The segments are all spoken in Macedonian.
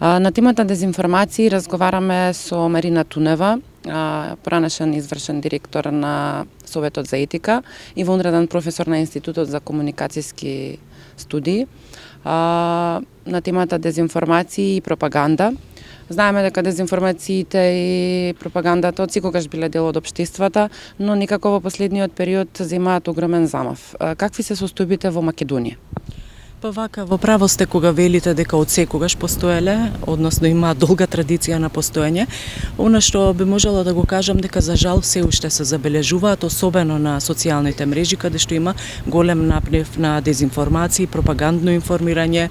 На темата дезинформации разговараме со Марина Тунева, поранешен извршен директор на Советот за етика и вонреден професор на Институтот за комуникацијски студии, на темата дезинформации и пропаганда. Знаеме дека дезинформациите и пропагандата од секогаш биле дел од општествата, но никако во последниот период земаат огромен замав. Какви се состојбите во Македонија? Па вака, во право сте кога велите дека од секогаш постоеле, односно има долга традиција на постоење. Она што би можела да го кажам дека за жал се уште се забележуваат, особено на социјалните мрежи, каде што има голем напнев на дезинформации, пропагандно информирање,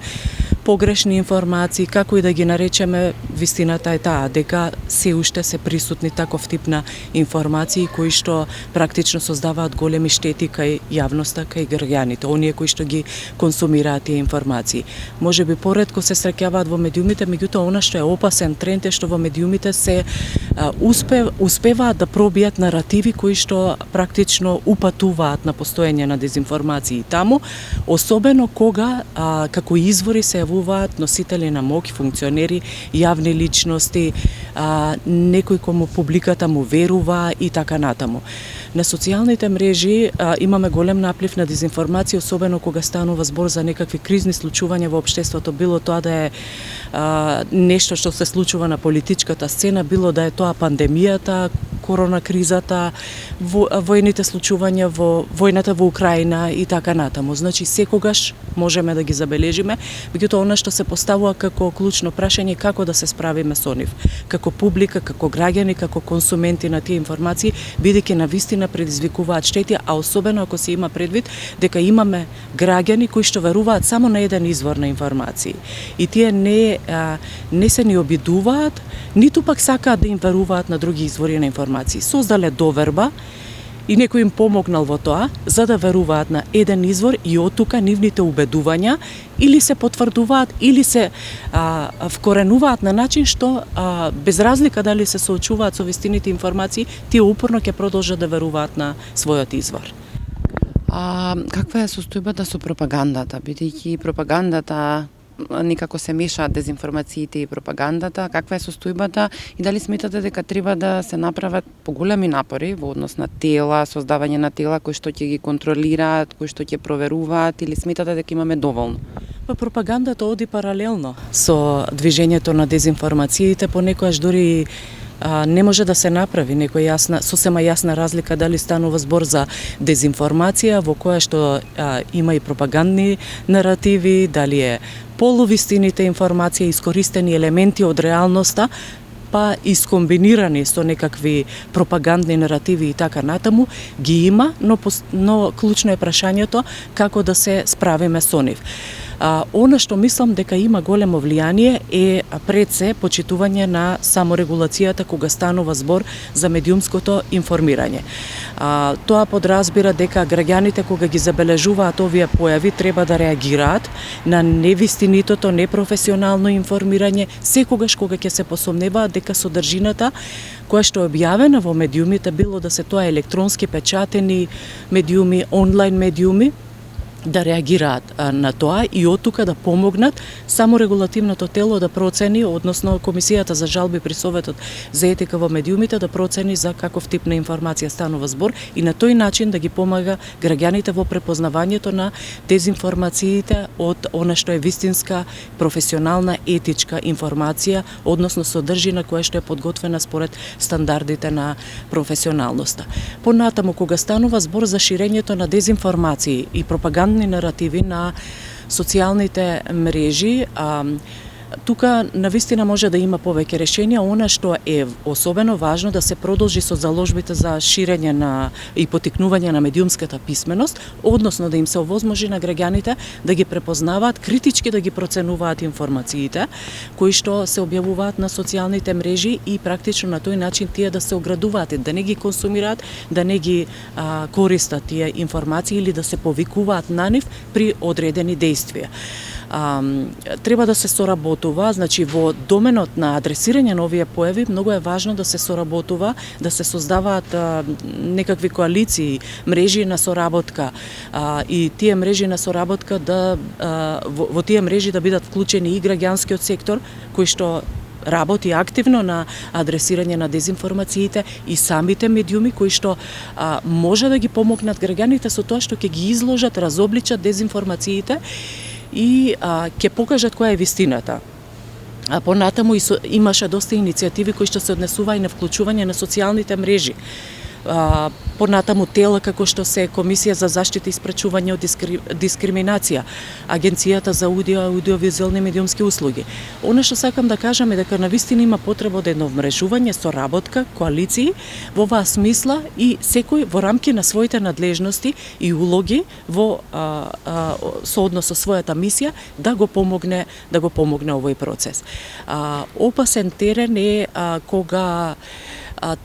погрешни информации, како и да ги наречеме, вистината е таа дека се уште се присутни таков тип на информации кои што практично создаваат големи штети кај јавноста, кај граѓаните, оние кои што ги консумираат тие информации. Може би поретко се среќаваат во медиумите, меѓутоа она што е опасен тренд е што во медиумите се успеваат да пробијат наративи кои што практично упатуваат на постоење на дезинформации таму, особено кога како извори се явуваат носители на моќ, функционери, јавни личности, некој кому публиката му верува и така натаму. На социјалните мрежи имаме голем наплив на дезинформација, особено кога станува збор за некакви кризни случувања во општеството, било тоа да е нешто што се случува на политичката сцена, било да е тоа пандемијата, корона кризата, војните случувања во војната во Украина и така натаму. Значи секогаш можеме да ги забележиме, меѓутоа она што се поставува како клучно прашање како да се справиме со нив, како публика, како граѓани, како консументи на тие информации, бидејќи навистина предизвикуваат штети, а особено ако се има предвид дека имаме граѓани кои што веруваат само на еден извор на информации. И тие не се ни обидуваат, ниту пак сакаат да им веруваат на други извори на информации. Создале доверба и некој им помогнал во тоа, за да веруваат на еден извор и од тука нивните убедувања или се потврдуваат, или се вкоренуваат на начин што без разлика дали се соочуваат со вистините информации, тие упорно ќе продолжат да веруваат на својот извор. Каква е состојбата со пропагандата, бидејќи пропагандата никако се мешаат дезинформациите и пропагандата, каква е состојбата и дали сметате дека треба да се направат поголеми напори во однос на тела, создавање на тела кои што ќе ги контролираат, кои што ќе проверуваат, или сметате дека имаме доволно? Па пропагандата оди паралелно со движењето на дезинформациите, понекогаш дури не може да се направи сосема јасна разлика дали станува збор за дезинформација во која што има и пропагандни наративи, дали е полувистините информации, искористени елементи од реалноста, па искомбинирани со некакви пропагандни наративи и така натаму, ги има, но клучно е прашањето како да се справиме со нив. Она што мислам дека има големо влијание е пред се почитување на саморегулацијата кога станува збор за медиумското информирање. Тоа подразбира дека граѓаните кога ги забележуваат овие појави треба да реагираат на невистинитото, непрофесионално информирање, секогаш кога ќе се посомневаат дека содржината која што е објавена во медиумите, било да се тоа електронски печатени медиуми, онлайн медиуми, да реагираат на тоа и од тука да помогнат само регулативното тело да процени, односно Комисијата за жалби при Советот за етика во медиумите да процени за каков тип на информација станува збор и на тој начин да ги помага граѓаните во препознавањето на дезинформациите од она што е вистинска, професионална, етичка информација, односно содржина која што е подготвена според стандардите на професионалноста. Понатаму кога станува збор за ширењето на дезинформации и пропаганда наративи на социјалните мрежи, тука навистина може да има повеќе решенија. Она што е особено важно да се продолжи со заложбите за ширење и потикнување на медиумската писменост, односно да им се овозможи на граѓаните да ги препознаваат, критички да ги проценуваат информациите кои што се објавуваат на социјалните мрежи и практично на тој начин тие да се оградуваат, да не ги консумираат, да не ги користат тие информации или да се повикуваат на нив при одредени дејствија. Треба да се соработува, значи во доменот на адресирање на овие појави многу е важно да се соработува, да се создаваат некакви коалиции, мрежи на соработка и тие мрежи на соработка да во тие мрежи да бидат вклучени и граѓанскиот сектор кој што работи активно на адресирање на дезинформациите и самите медиуми кои што може да ги помогнат граѓаните со тоа што ќе ги изложат, разобличат дезинформациите и ќе покажат која е вистината. Понатаму имаше доста иницијативи кои што се однесува и на вклучување на социјалните мрежи. Понатаму тела како што се Комисија за заштита и спречување од дискриминација, Агенцијата за аудиовизуелни медиумски услуги. Она што сакам да кажам е дека навистина има потреба од едно вмрежување, соработка, коалиции во оваа смисла и секој во рамки на своите надлежности и улоги во сооднос со својата мисија да го помогне овој процес. Опасен терен е кога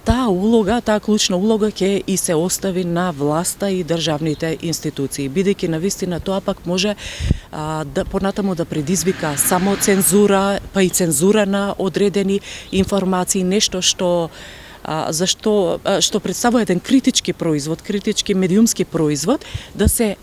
таа клучна улога ќе и се остави на власта и државните институции, бидејќи навистина тоа пак може да понатаму да предизвика само цензура, па и цензура на одредени информации, нешто што што представува еден критички производ, критички медиумски производ, да се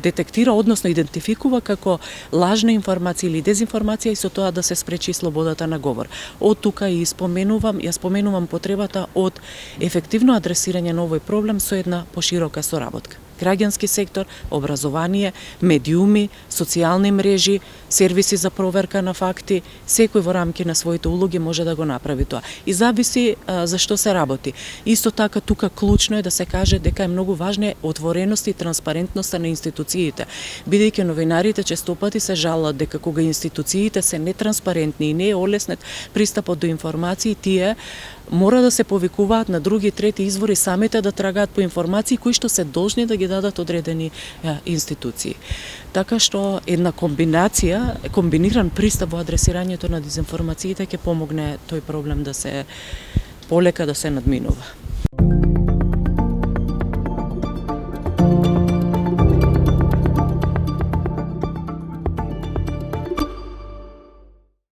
детектира, односно идентификува како лажна информација или дезинформација и со тоа да се спречи слободата на говор. Од тука и споменувам потребата од ефективно адресирање на овој проблем со една поширока соработка. Граѓански сектор, образование, медиуми, социјални мрежи, сервиси за проверка на факти, секој во рамки на своите улоги може да го направи тоа. И зависи за што се работи. Исто така тука клучно е да се каже дека е многу важна отвореност и транспарентноста на институциите, бидејќи новинарите честопати се жалат дека кога институциите се нетранспарентни и не е олеснет пристапот до информации, тие мора да се повикуваат на други и трети извори самите да трагаат по информации кои што се должни да ги дадат одредени институции. Така што една комбиниран пристап во адресирањето на дезинформациите ќе помогне тој проблем да се полека да се надминува.